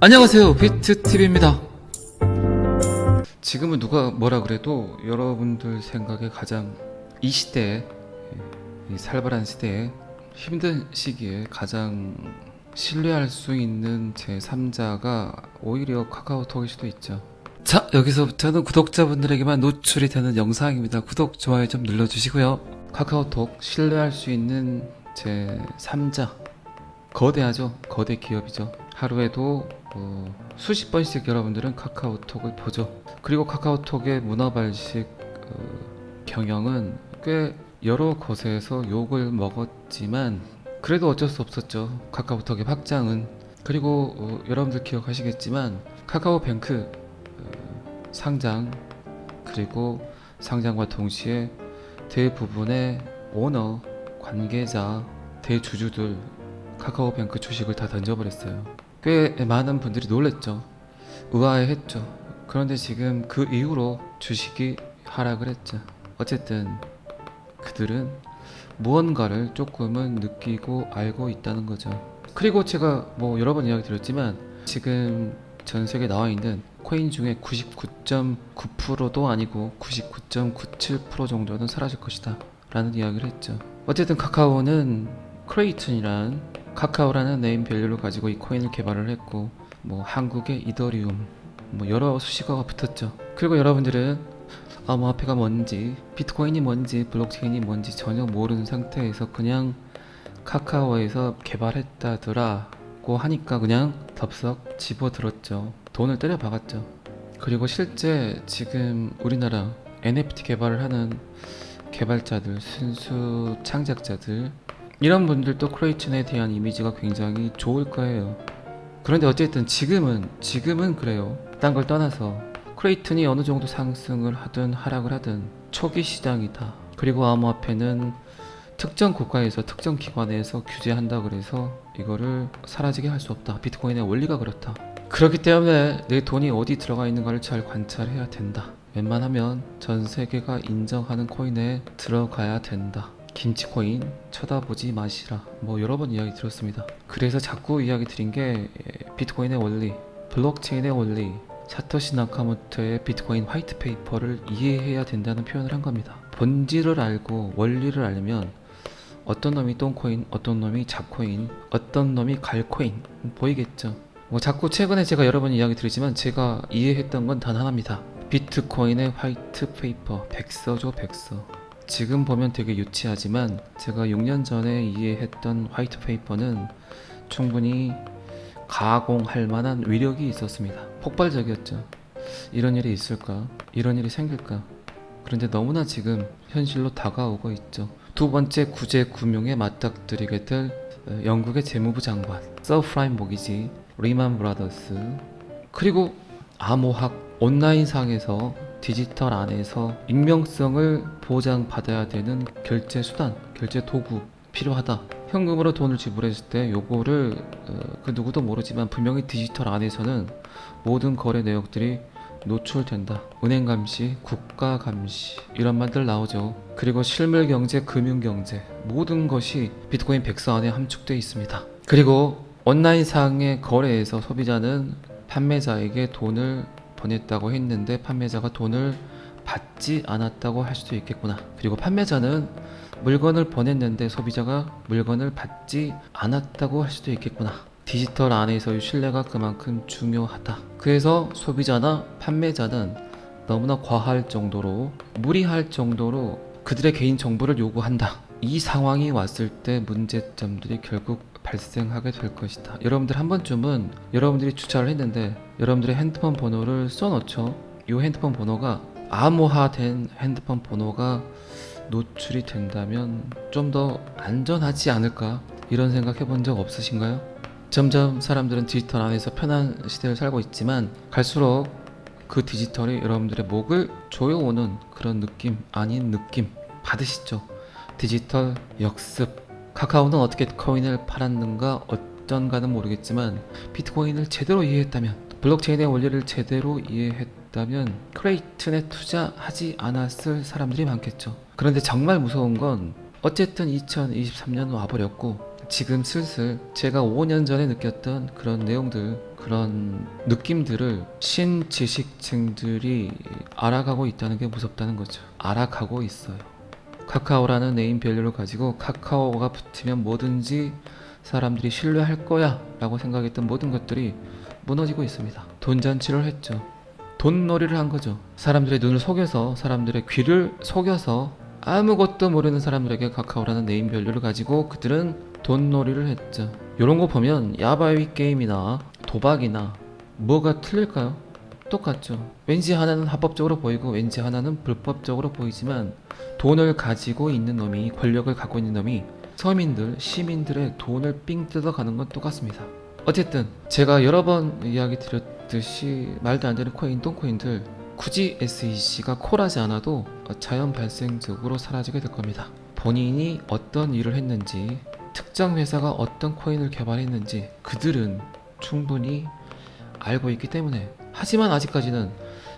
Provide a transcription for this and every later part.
안녕하세요, 비트TV입니다. 지금은 누가 뭐라 그래도 여러분들 생각에 가장 이 시대에, 이 살벌한 시대에, 힘든 시기에 가장 신뢰할 수 있는 제3자가 오히려 카카오톡일 수도 있죠. 자, 여기서부터는 구독자분들에게만 노출이 되는 영상입니다. 구독, 좋아요 좀 눌러주시고요. 카카오톡 신뢰할 수 있는 제3자, 거대하죠. 거대 기업이죠. 하루에도 수십 번씩 여러분들은 카카오톡을 보죠. 그리고 카카오톡의 문어발식 경영은 꽤 여러 곳에서 욕을 먹었지만 그래도 어쩔 수 없었죠. 카카오톡의 확장은. 그리고 여러분들 기억하시겠지만 카카오뱅크 상장, 그리고 상장과 동시에 대부분의 오너, 관계자, 대주주들 카카오뱅크 주식을 다 던져버렸어요. 꽤 많은 분들이 놀랬죠. 의아해했죠. 그런데 지금 그 이후로 주식이 하락을 했죠. 어쨌든 그들은 무언가를 조금은 느끼고 알고 있다는 거죠. 그리고 제가 여러 번 이야기 드렸지만 지금 전 세계에 나와 있는 코인 중에 99.9%도 아니고 99.97% 정도는 사라질 것이다 라는 이야기를 했죠. 어쨌든 카카오는 크레이튼이란 카카오라는 네임 밸류를 가지고 이 코인을 개발을 했고 한국의 이더리움 여러 수식어가 붙었죠. 그리고 여러분들은 암호화폐가 뭔지, 비트코인이 뭔지, 블록체인이 뭔지 전혀 모르는 상태에서 그냥 카카오에서 개발했다더라고 하니까 그냥 덥석 집어들었죠. 돈을 때려 박았죠. 그리고 실제 지금 우리나라 NFT 개발을 하는 개발자들, 순수 창작자들, 이런 분들도 크레이튼에 대한 이미지가 굉장히 좋을 거예요. 그런데 어쨌든 지금은 그래요. 딴 걸 떠나서 크레이튼이 어느 정도 상승을 하든 하락을 하든 초기 시장이다. 그리고 암호화폐는 특정 국가에서 특정 기관에서 규제한다 그래서 이거를 사라지게 할 수 없다. 비트코인의 원리가 그렇다. 그렇기 때문에 내 돈이 어디 들어가 있는가를 잘 관찰해야 된다. 웬만하면 전 세계가 인정하는 코인에 들어가야 된다. 김치코인 쳐다보지 마시라. 여러 번 이야기 들었습니다. 그래서 자꾸 이야기 드린 게 비트코인의 원리, 블록체인의 원리, 사토시 나카모토의 비트코인 화이트 페이퍼를 이해해야 된다는 표현을 한 겁니다. 본질을 알고 원리를 알면 어떤 놈이 똥코인, 어떤 놈이 잡코인, 어떤 놈이 갈코인 보이겠죠. 자꾸 최근에 제가 여러 번 이야기 드리지만 제가 이해했던 건 단 하나입니다. 비트코인의 화이트 페이퍼, 백서죠, 백서. 지금 보면 되게 유치하지만 제가 6년 전에 이해했던 화이트 페이퍼는 충분히 가공할 만한 위력이 있었습니다. 폭발적이었죠. 이런 일이 있을까? 이런 일이 생길까? 그런데 너무나 지금 현실로 다가오고 있죠. 두 번째 구제 금융에 맞닥뜨리게 될 영국의 재무부 장관, 서프라임 모기지, 리만 브라더스, 그리고 암호학 온라인상에서 디지털 안에서 익명성을 보장받아야 되는 결제 수단, 결제 도구 필요하다. 현금으로 돈을 지불했을 때 요거를 그 누구도 모르지만 분명히 디지털 안에서는 모든 거래 내역들이 노출된다. 은행 감시, 국가 감시 이런 말들 나오죠. 그리고 실물 경제, 금융 경제 모든 것이 비트코인 백서 안에 함축되어 있습니다. 그리고 온라인상의 거래에서 소비자는 판매자에게 돈을 보냈다고 했는데 판매자가 돈을 받지 않았다고 할 수도 있겠구나. 그리고 판매자는 물건을 보냈는데 소비자가 물건을 받지 않았다고 할 수도 있겠구나. 디지털 안에서의 신뢰가 그만큼 중요하다. 그래서 소비자나 판매자는 너무나 과할 정도로, 무리할 정도로 그들의 개인 정보를 요구한다. 이 상황이 왔을 때 문제점들이 결국 발생하게 될 것이다. 여러분들 한 번쯤은 여러분들이 주차를 했는데 여러분들의 핸드폰 번호를 써놓죠. 이 핸드폰 번호가 암호화된 핸드폰 번호가 노출이 된다면 좀 더 안전하지 않을까? 이런 생각 해본 적 없으신가요? 점점 사람들은 디지털 안에서 편한 시대를 살고 있지만 갈수록 그 디지털이 여러분들의 목을 조여오는 그런 느낌 아닌 느낌 받으시죠? 디지털 역습. 카카오는 어떻게 코인을 팔았는가 어쩐가는 모르겠지만 비트코인을 제대로 이해했다면, 블록체인의 원리를 제대로 이해했다면 크레이튼에 투자하지 않았을 사람들이 많겠죠. 그런데 정말 무서운 건 어쨌든 2023년 와버렸고 지금 슬슬 제가 5년 전에 느꼈던 그런 내용들, 그런 느낌들을 신지식층들이 알아가고 있다는 게 무섭다는 거죠. 알아가고 있어요. 카카오라는 네임밸류를 가지고 카카오가 붙으면 뭐든지 사람들이 신뢰할 거야 라고 생각했던 모든 것들이 무너지고 있습니다. 돈잔치를 했죠. 돈놀이를 한 거죠. 사람들의 눈을 속여서, 사람들의 귀를 속여서 아무것도 모르는 사람들에게 카카오라는 네임밸류를 가지고 그들은 돈놀이를 했죠. 이런 거 보면 야바이 게임이나 도박이나 뭐가 틀릴까요? 똑같죠. 왠지 하나는 합법적으로 보이고 왠지 하나는 불법적으로 보이지만 돈을 가지고 있는 놈이, 권력을 갖고 있는 놈이 서민들, 시민들의 돈을 삥 뜯어가는 건 똑같습니다. 어쨌든 제가 여러 번 이야기 드렸듯이 말도 안 되는 코인, 똥코인들 굳이 SEC가 콜하지 않아도 자연 발생적으로 사라지게 될 겁니다. 본인이 어떤 일을 했는지, 특정 회사가 어떤 코인을 개발했는지 그들은 충분히 알고 있기 때문에, 하지만 아직까지는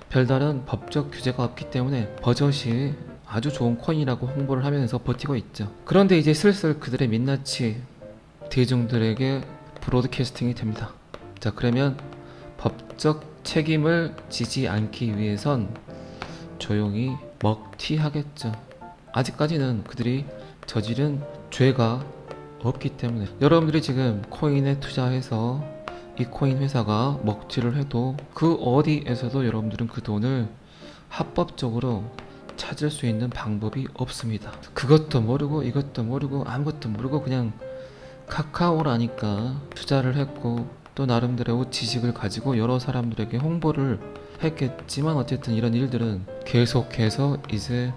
별다른 법적 규제가 없기 때문에 버젓이 아주 좋은 코인이라고 홍보를 하면서 버티고 있죠. 그런데 이제 슬슬 그들의 민낯이 대중들에게 브로드캐스팅이 됩니다. 자, 그러면 법적 책임을 지지 않기 위해선 조용히 먹튀하겠죠. 아직까지는 그들이 저지른 죄가 없기 때문에 여러분들이 지금 코인에 투자해서 이 코인 회사가 먹튀를 해도 그 어디에서도 여러분들은 그 돈을 합법적으로 찾을 수 있는 방법이 없습니다. 그것도 모르고 이것도 모르고 아무것도 모르고 그냥 카카오라니까 투자를 했고 또 나름대로 지식을 가지고 여러 사람들에게 홍보를 했겠지만 어쨌든 이런 일들은 계속해서 이제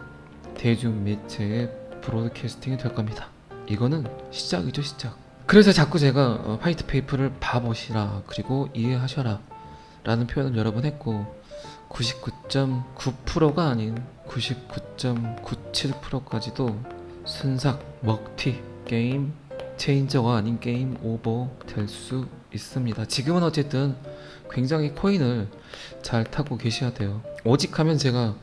대중매체의 브로드캐스팅이 될 겁니다. 이거는 시작이죠, 시작. 그래서 자꾸 제가 화이트 페이퍼를 봐보시라, 그리고 이해하셔라 라는 표현을 여러 번 했고 99.9%가 아닌 99.97%까지도 순삭, 먹튀, 게임 체인저가 아닌 게임 오버 될 수 있습니다. 지금은 어쨌든 굉장히 코인을 잘 타고 계셔야 돼요. 오직 하면 제가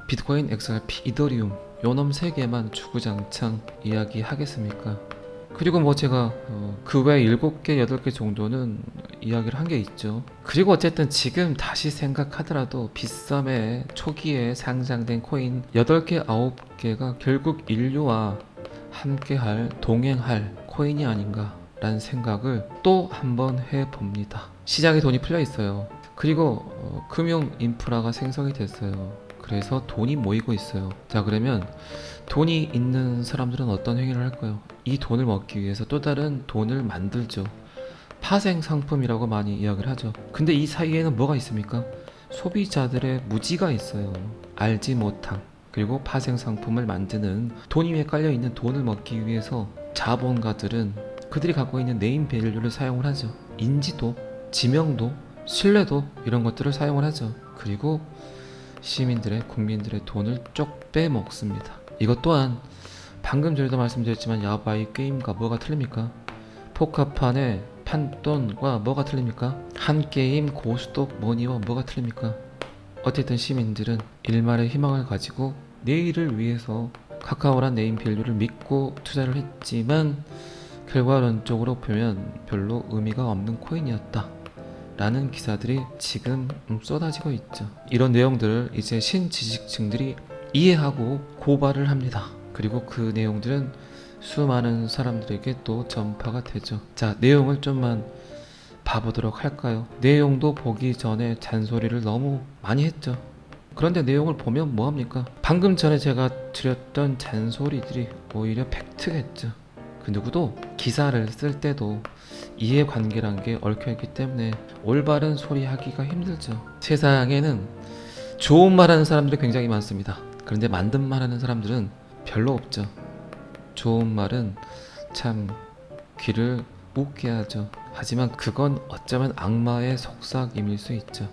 비트코인, XRP, 이더리움 요놈 3개만 주구장창 이야기하겠습니까? 그리고 뭐 제가 그 외 7개, 8개 정도는 이야기를 한 게 있죠. 그리고 어쨌든 지금 다시 생각하더라도 빗썸에 초기에 상장된 코인 8개, 9개가 결국 인류와 함께할, 동행할 코인이 아닌가 라는 생각을 또 한번 해봅니다. 시장에 돈이 풀려 있어요. 그리고 금융 인프라가 생성이 됐어요. 그래서 돈이 모이고 있어요. 자, 그러면 돈이 있는 사람들은 어떤 행위를 할까요? 이 돈을 먹기 위해서 또 다른 돈을 만들죠. 파생 상품이라고 많이 이야기를 하죠. 근데 이 사이에는 뭐가 있습니까? 소비자들의 무지가 있어요. 알지 못한, 그리고 파생 상품을 만드는, 돈 위에 깔려있는 돈을 먹기 위해서 자본가들은 그들이 갖고 있는 네임 밸류를 사용을 하죠. 인지도, 지명도, 신뢰도 이런 것들을 사용을 하죠. 그리고 시민들의, 국민들의 돈을 쪽 빼먹습니다. 이것 또한 방금 전에도 말씀드렸지만 야바이 게임과 뭐가 틀립니까? 포커판의 판돈과 뭐가 틀립니까? 한 게임 고스톱 머니와 뭐가 틀립니까? 어쨌든 시민들은 일말의 희망을 가지고 내일을 위해서 카카오란 네임 밸류를 믿고 투자를 했지만 결과론적으로 보면 별로 의미가 없는 코인이었다 라는 기사들이 지금 쏟아지고 있죠. 이런 내용들을 이제 신지식층들이 이해하고 고발을 합니다. 그리고 그 내용들은 수많은 사람들에게 또 전파가 되죠. 자, 내용을 좀만 봐보도록 할까요? 내용도 보기 전에 잔소리를 너무 많이 했죠. 그런데 내용을 보면 뭐합니까? 방금 전에 제가 드렸던 잔소리들이 오히려 팩트겠죠. 그 누구도 기사를 쓸 때도 이해관계란 게 얽혀있기 때문에 올바른 소리 하기가 힘들죠. 세상에는 좋은 말하는 사람들이 굉장히 많습니다. 그런데 만든 말하는 사람들은 별로 없죠. 좋은 말은 참 귀를 웃게 하죠. 하지만 그건 어쩌면 악마의 속삭임일 수 있죠.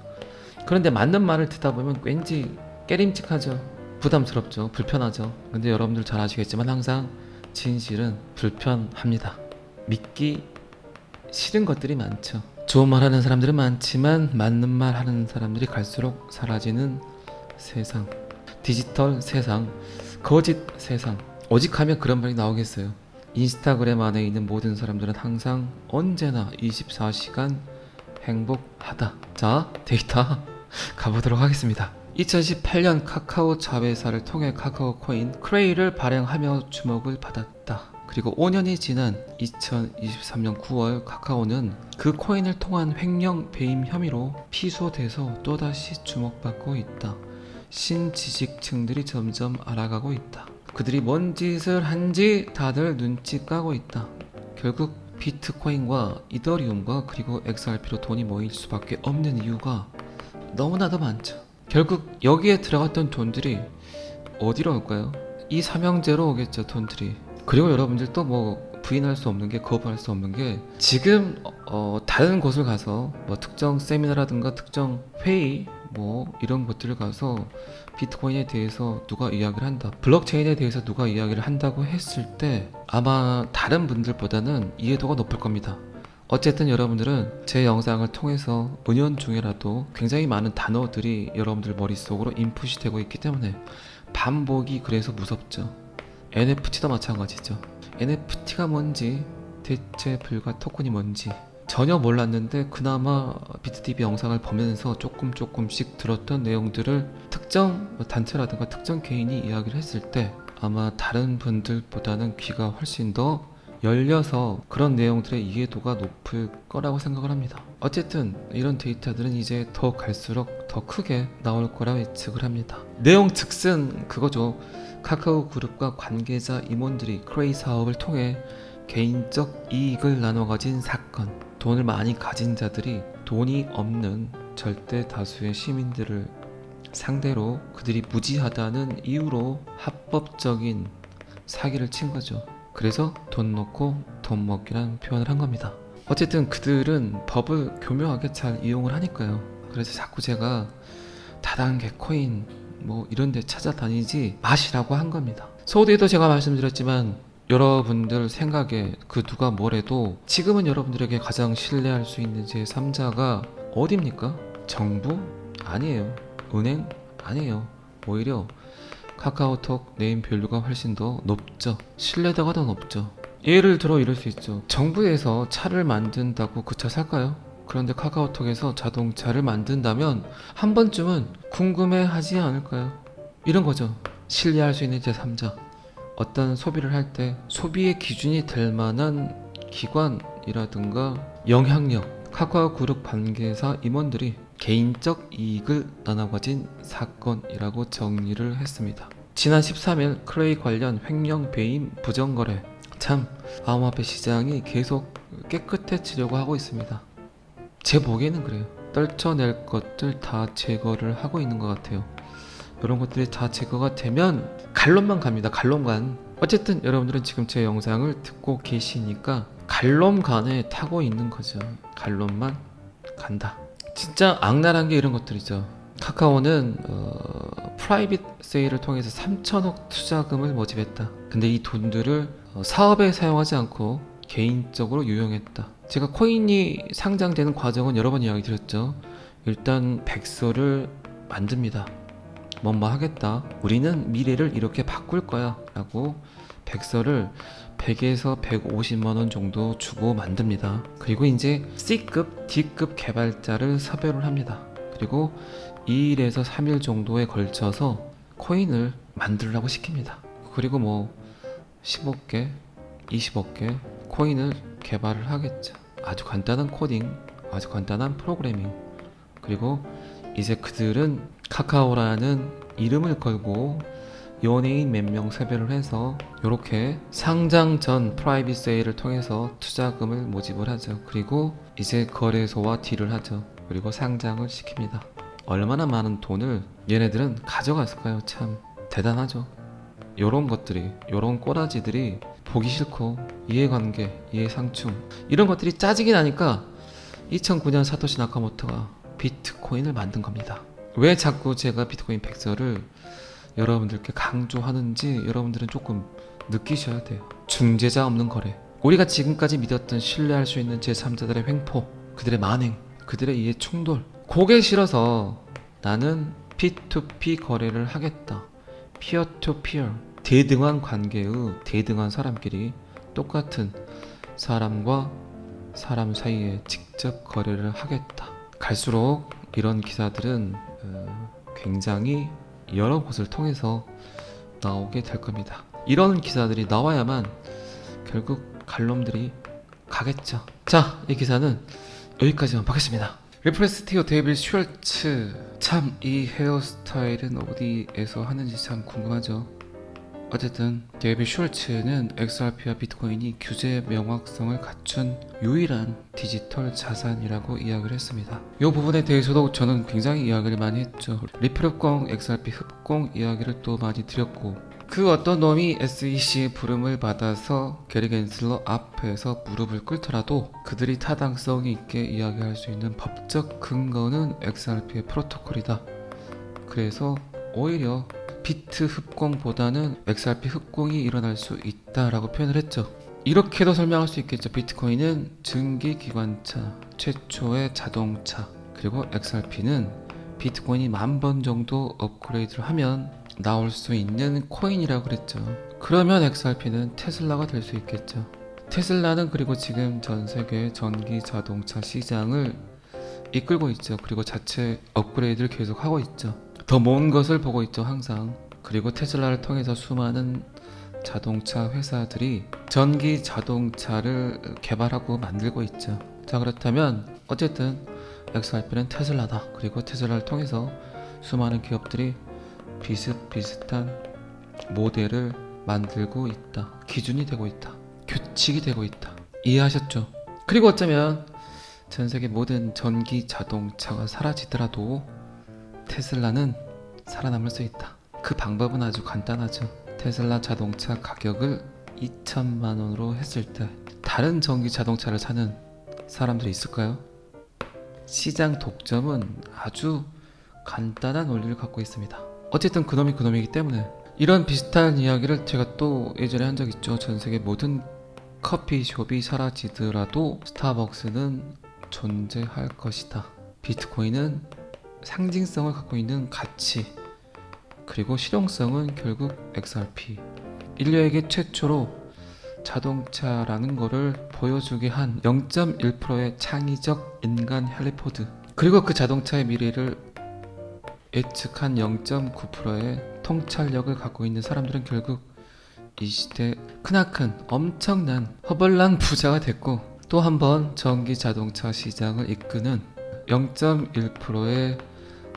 그런데 맞는 말을 듣다 보면 왠지 깨림칙하죠. 부담스럽죠. 불편하죠. 근데 여러분들 잘 아시겠지만 항상 진실은 불편합니다. 믿기 싫은 것들이 많죠. 좋은 말 하는 사람들은 많지만 맞는 말 하는 사람들이 갈수록 사라지는 세상, 디지털 세상, 거짓 세상. 오직 하면 그런 말이 나오겠어요. 인스타그램 안에 있는 모든 사람들은 항상 언제나 24시간 행복하다. 자, 데이터 가보도록 하겠습니다. 2018년 카카오 자회사를 통해 카카오 코인 크레이를 발행하며 주목을 받았다. 그리고 5년이 지난 2023년 9월 카카오는 그 코인을 통한 횡령 배임 혐의로 피소돼서 또다시 주목받고 있다. 신지식층들이 점점 알아가고 있다. 그들이 뭔 짓을 한지 다들 눈치 까고 있다. 결국 비트코인과 이더리움과 그리고 XRP로 돈이 모일 수밖에 없는 이유가 너무나도 많죠. 결국 여기에 들어갔던 돈들이 어디로 올까요? 이 삼형제로 오겠죠, 돈들이. 그리고 여러분들 또 뭐 부인할 수 없는 게, 거부할 수 없는 게, 지금 다른 곳을 가서 뭐 특정 세미나라든가 특정 회의 뭐 이런 것들을 가서 비트코인에 대해서 누가 이야기를 한다, 블록체인에 대해서 누가 이야기를 한다고 했을 때 아마 다른 분들보다는 이해도가 높을 겁니다. 어쨌든 여러분들은 제 영상을 통해서 은연중에라도 굉장히 많은 단어들이 여러분들 머릿속으로 인풋이 되고 있기 때문에 반복이 그래서 무섭죠. NFT도 마찬가지죠. NFT가 뭔지, 대체 불가 토큰이 뭔지 전혀 몰랐는데 그나마 비트TV 영상을 보면서 조금씩 들었던 내용들을 특정 단체라든가 특정 개인이 이야기를 했을 때 아마 다른 분들보다는 귀가 훨씬 더 열려서 그런 내용들의 이해도가 높을 거라고 생각을 합니다. 어쨌든 이런 데이터들은 이제 더 갈수록 더 크게 나올 거라 예측을 합니다. 내용 즉슨 그거죠. 카카오 그룹과 관계자 임원들이 크레이 사업을 통해 개인적 이익을 나눠 가진 사건. 돈을 많이 가진 자들이 돈이 없는 절대 다수의 시민들을 상대로 그들이 무지하다는 이유로 합법적인 사기를 친 거죠. 그래서 돈 놓고 돈 먹기라는 표현을 한 겁니다. 어쨌든 그들은 법을 교묘하게 잘 이용을 하니까요. 그래서 자꾸 제가 다단계 코인 뭐 이런 데 찾아다니지 마시라고 한 겁니다. 소디에도 제가 말씀드렸지만 여러분들 생각에 그 누가 뭐래도 지금은 여러분들에게 가장 신뢰할 수 있는 제3자가 어딥니까? 정부? 아니에요. 은행? 아니에요. 오히려 카카오톡 네임밸류가 훨씬 더 높죠. 신뢰도가 더 높죠. 예를 들어 이럴 수 있죠. 정부에서 차를 만든다고 그 차 살까요? 그런데 카카오톡에서 자동차를 만든다면 한 번쯤은 궁금해하지 않을까요? 이런 거죠. 신뢰할 수 있는 제3자. 어떤 소비를 할 때 소비의 기준이 될 만한 기관이라든가 영향력. 카카오 그룹 관계사 임원들이 개인적 이익을 나눠 가진 사건이라고 정리를 했습니다. 지난 13일 크레이 관련 횡령 배임 부정거래, 참 암호화폐 시장이 계속 깨끗해지려고 하고 있습니다. 제 보기에는 그래요. 떨쳐낼 것들 다 제거를 하고 있는 것 같아요. 이런 것들이 다 제거가 되면 갈론만 갑니다. 갈론간. 어쨌든 여러분들은 지금 제 영상을 듣고 계시니까 갈론간에 타고 있는 거죠. 갈론만 간다. 진짜 악랄한 게 이런 것들이죠. 카카오는 프라이빗 세일을 통해서 3천억 투자금을 모집했다. 근데 이 돈들을 사업에 사용하지 않고 개인적으로 유용했다. 제가 코인이 상장되는 과정은 여러 번 이야기 드렸죠. 일단 백서를 만듭니다. 뭐뭐 하겠다. 우리는 미래를 이렇게 바꿀 거야. 라고 백서를 100에서 150만 원 정도 주고 만듭니다. 그리고 이제 C급, D급 개발자를 섭외를 합니다. 그리고 2일에서 3일 정도에 걸쳐서 코인을 만들라고 시킵니다. 그리고 뭐 15개, 20개 코인을 개발을 하겠죠. 아주 간단한 코딩, 아주 간단한 프로그래밍. 그리고 이제 그들은 카카오라는 이름을 걸고 연예인 몇 명 섭외를 해서 이렇게 상장 전 프라이빗 세일을 통해서 투자금을 모집을 하죠. 그리고 이제 거래소와 딜을 하죠. 그리고 상장을 시킵니다. 얼마나 많은 돈을 얘네들은 가져갔을까요? 참 대단하죠. 요런 것들이, 요런 꼬라지들이 보기 싫고 이해관계, 이해상충 이런 것들이 짜증이 나니까 2009년 사토시 나카모토가 비트코인을 만든 겁니다. 왜 자꾸 제가 비트코인 백서를 여러분들께 강조하는지 여러분들은 조금 느끼셔야 돼요. 중재자 없는 거래. 우리가 지금까지 믿었던 신뢰할 수 있는 제3자들의 횡포, 그들의 만행, 그들의 이해 충돌. 그게 싫어서 나는 P2P 거래를 하겠다. 피어 투 피어. 대등한 관계의 대등한 사람끼리 똑같은 사람과 사람 사이에 직접 거래를 하겠다. 갈수록 이런 기사들은 굉장히 여러 곳을 통해서 나오게 될 겁니다. 이런 기사들이 나와야만 결국 갈놈들이 가겠죠. 자, 이 기사는 여기까지만 보겠습니다. 리프레스티오 데이빗 슈얼츠, 참 이 헤어스타일은 어디에서 하는지 참 궁금하죠. 어쨌든 데이빗 슈얼츠는 XRP와 비트코인이 규제 명확성을 갖춘 유일한 디지털 자산이라고 이야기를 했습니다. 이 부분에 대해서도 저는 굉장히 이야기를 많이 했죠. 리플 흡공, XRP 흡공 이야기를 또 많이 드렸고, 그 어떤 놈이 SEC의 부름을 받아서 게리 겐슬러 앞에서 무릎을 꿇더라도 그들이 타당성 있게 이야기할 수 있는 법적 근거는 XRP의 프로토콜이다. 그래서 오히려 비트 흡공보다는 XRP 흡공이 일어날 수 있다라고 표현을 했죠. 이렇게도 설명할 수 있겠죠. 비트코인은 증기기관차, 최초의 자동차, 그리고 XRP는 비트코인이 10,000번 정도 업그레이드를 하면 나올 수 있는 코인이라고 그랬죠. 그러면 XRP는 테슬라가 될 수 있겠죠. 테슬라는 그리고 지금 전 세계 전기 자동차 시장을 이끌고 있죠. 그리고 자체 업그레이드를 계속 하고 있죠. 더 먼 것을 보고 있죠, 항상. 그리고 테슬라를 통해서 수많은 자동차 회사들이 전기 자동차를 개발하고 만들고 있죠. 자, 그렇다면 어쨌든 XRP는 테슬라다. 그리고 테슬라를 통해서 수많은 기업들이 비슷비슷한 모델을 만들고 있다. 기준이 되고 있다. 규칙이 되고 있다. 이해하셨죠? 그리고 어쩌면 전 세계 모든 전기 자동차가 사라지더라도 테슬라는 살아남을 수 있다. 그 방법은 아주 간단하죠. 테슬라 자동차 가격을 2천만 원으로 했을 때 다른 전기 자동차를 사는 사람들이 있을까요? 시장 독점은 아주 간단한 원리를 갖고 있습니다. 어쨌든 그놈이 그놈이기 때문에 이런 비슷한 이야기를 제가 또 예전에 한 적 있죠. 전 세계 모든 커피숍이 사라지더라도 스타벅스는 존재할 것이다. 비트코인은 상징성을 갖고 있는 가치, 그리고 실용성은 결국 XRP. 인류에게 최초로 자동차라는 거를 보여주게 한 0.1%의 창의적 인간 헬리포드, 그리고 그 자동차의 미래를 예측한 0.9%의 통찰력을 갖고 있는 사람들은 결국 이 시대 크나큰 엄청난 허벌난 부자가 됐고, 또 한 번 전기 자동차 시장을 이끄는 0.1%의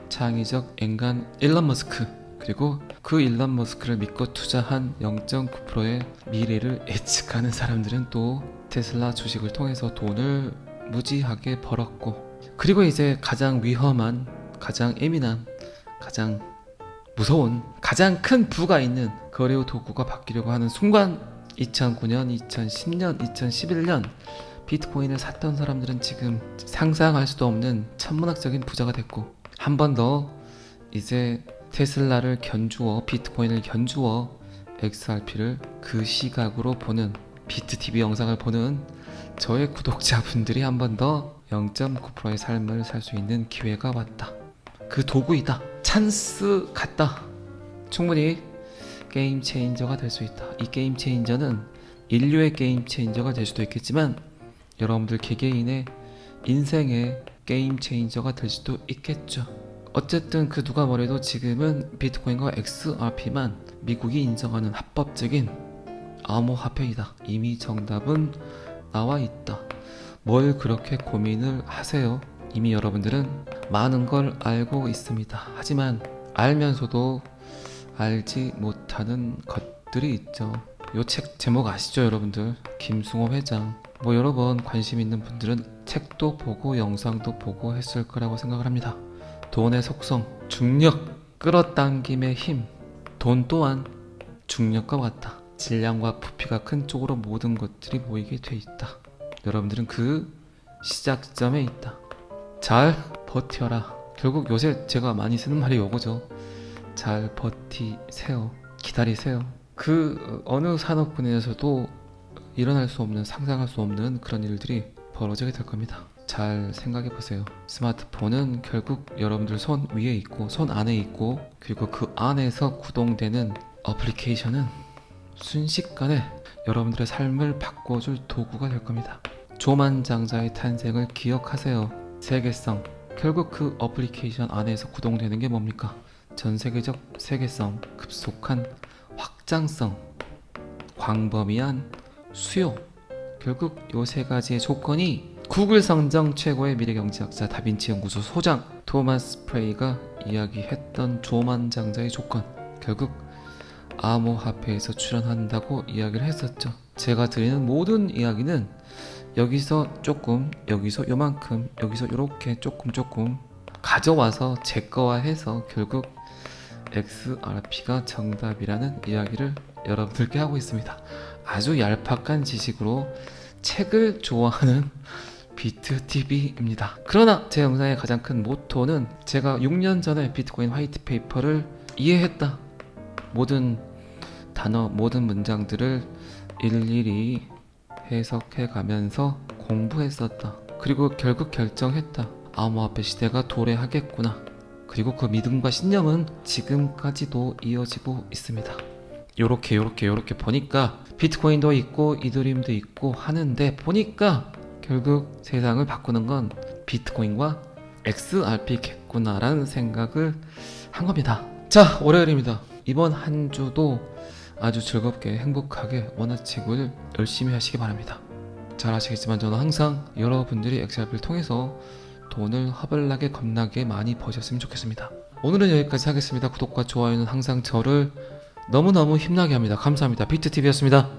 창의적 인간 일론 머스크, 그리고 그 일론 머스크를 믿고 투자한 0.9%의 미래를 예측하는 사람들은 또 테슬라 주식을 통해서 돈을 무지하게 벌었고, 그리고 이제 가장 위험한, 가장 예민한, 가장 무서운, 가장 큰 부가 있는 거래 도구가 바뀌려고 하는 순간 2009년, 2010년, 2011년 비트코인을 샀던 사람들은 지금 상상할 수도 없는 천문학적인 부자가 됐고, 한 번 더 이제 테슬라를 견주어, 비트코인을 견주어 XRP를 그 시각으로 보는, 비트TV 영상을 보는 저의 구독자분들이 한 번 더 0.9%의 삶을 살 수 있는 기회가 왔다. 그 도구이다. 찬스 같다. 충분히 게임 체인저가 될 수 있다. 이 게임 체인저는 인류의 게임 체인저가 될 수도 있겠지만 여러분들 개개인의 인생의 게임 체인저가 될 수도 있겠죠. 어쨌든 그 누가 뭐래도 지금은 비트코인과 XRP만 미국이 인정하는 합법적인 암호화폐이다. 이미 정답은 나와 있다. 뭘 그렇게 고민을 하세요? 이미 여러분들은 많은 걸 알고 있습니다. 하지만 알면서도 알지 못하는 것들이 있죠. 요 책 제목 아시죠, 여러분들? 김승호 회장. 뭐 여러 번 관심 있는 분들은 책도 보고 영상도 보고 했을 거라고 생각을 합니다. 돈의 속성, 중력, 끌어당김의 힘. 돈 또한 중력과 같다. 질량과 부피가 큰 쪽으로 모든 것들이 모이게 돼 있다. 여러분들은 그 시작점에 있다. 잘 버텨라. 결국 요새 제가 많이 쓰는 말이 요거죠. 잘 버티세요. 기다리세요. 그 어느 산업군에서도 일어날 수 없는, 상상할 수 없는 그런 일들이 벌어지게 될 겁니다. 잘 생각해 보세요. 스마트폰은 결국 여러분들 손 위에 있고 손 안에 있고, 그리고 그 안에서 구동되는 어플리케이션은 순식간에 여러분들의 삶을 바꿔줄 도구가 될 겁니다. 조만장자의 탄생을 기억하세요. 세계성. 결국 그 어플리케이션 안에서 구동되는 게 뭡니까? 전 세계적 세계성, 급속한 확장성, 광범위한 수요. 결국 요 세 가지의 조건이 구글 선정 최고의 미래 경제학자 다빈치 연구소 소장 토마스 프레이가 이야기했던 조만장자의 조건. 결국 암호화폐에서 출현한다고 이야기를 했었죠. 제가 드리는 모든 이야기는 여기서 조금, 여기서 요만큼, 여기서 요렇게 조금 가져와서 제거화해서 결국 XRP가 정답이라는 이야기를 여러분들께 하고 있습니다. 아주 얄팍한 지식으로 책을 좋아하는 비트TV입니다. 그러나 제 영상의 가장 큰 모토는 제가 6년 전에 비트코인 화이트 페이퍼를 이해했다. 모든 단어, 모든 문장들을 일일이 해석해 가면서 공부했었다. 그리고 결국 결정했다. 암호화폐 시대가 도래하겠구나. 그리고 그 믿음과 신념은 지금까지도 이어지고 있습니다. 요렇게 보니까 비트코인도 있고 이더리움도 있고 하는데 보니까 결국 세상을 바꾸는 건 비트코인과 XRP겠구나라는 생각을 한 겁니다. 자, 월요일입니다. 이번 한 주도 아주 즐겁게 행복하게 원화책을 열심히 하시기 바랍니다. 잘 아시겠지만 저는 항상 여러분들이 XRP를 통해서 돈을 허벌나게 겁나게 많이 버셨으면 좋겠습니다. 오늘은 여기까지 하겠습니다. 구독과 좋아요는 항상 저를 너무너무 힘나게 합니다. 감사합니다. 비트TV였습니다.